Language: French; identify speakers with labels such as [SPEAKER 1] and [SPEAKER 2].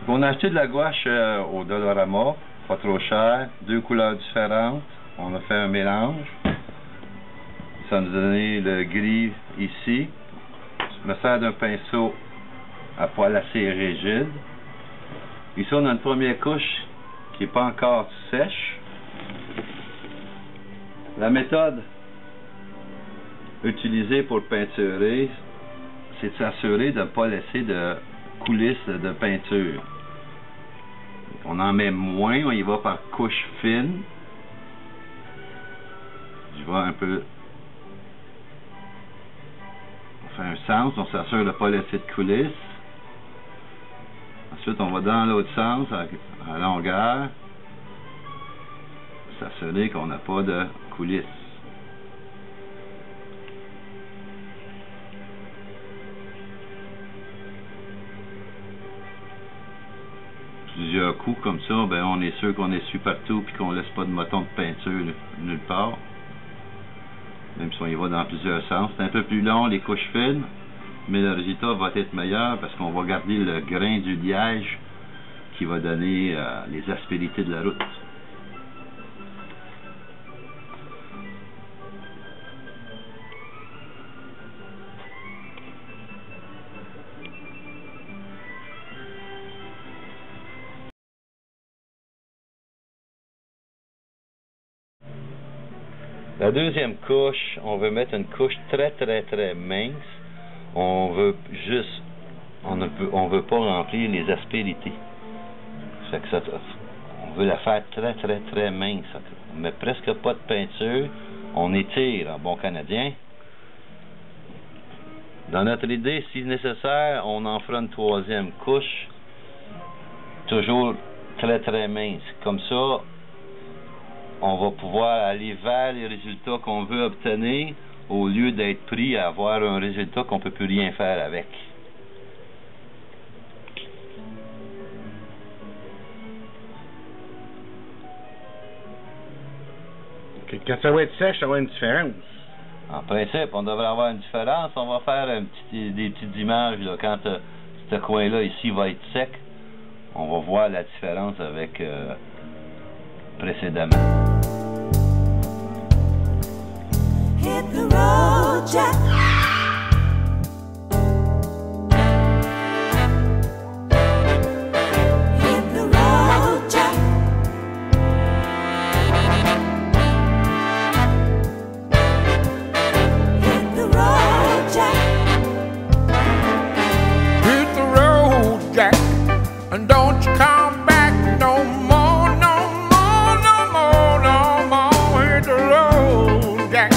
[SPEAKER 1] On a acheté de la gouache au Dollarama, pas trop cher, 2 couleurs différentes. On a fait un mélange. Ça nous a donné le gris ici. Je me sers d'un pinceau à poil assez rigide. Ici, on a une première couche qui n'est pas encore sèche. La méthode utilisée pour peinturer, c'est de s'assurer de ne pas laisser de coulisses de peinture. On en met moins, on y va par couche fine. Je vais un peu... On fait un sens, on s'assure de ne pas laisser de coulisses. Ensuite, on va dans l'autre sens, à longueur. S'assurer qu'on n'a pas de coulisses. Plusieurs coups comme ça, ben on est sûr qu'on essuie partout puis qu'on laisse pas de moton de peinture nulle part. Même si on y va dans plusieurs sens. C'est un peu plus long les couches fines, mais le résultat va être meilleur parce qu'on va garder le grain du liège qui va donner les aspérités de la route. La deuxième couche, on veut mettre une couche très mince. On veut juste, on veut pas remplir les aspérités. Fait que ça, on veut la faire très mince. On met presque pas de peinture. On étire en bon canadien. Dans notre idée, si nécessaire, on en fera une troisième couche. Toujours très mince. Comme ça, on va pouvoir aller vers les résultats qu'on veut obtenir au lieu d'être pris à avoir un résultat qu'on ne peut plus rien faire avec.
[SPEAKER 2] Quand ça va être sèche, ça va avoir une différence.
[SPEAKER 1] En principe, on devrait avoir une différence. On va faire des petites images là, quand ce coin-là ici va être sec. On va voir la différence avec précédemment.
[SPEAKER 3] Hit the road, Jack. Hit the road, Jack. Hit the road, Jack.
[SPEAKER 4] Hit the road, Jack, and don't you come back no more, no more, no more, no more. Hit the road, Jack.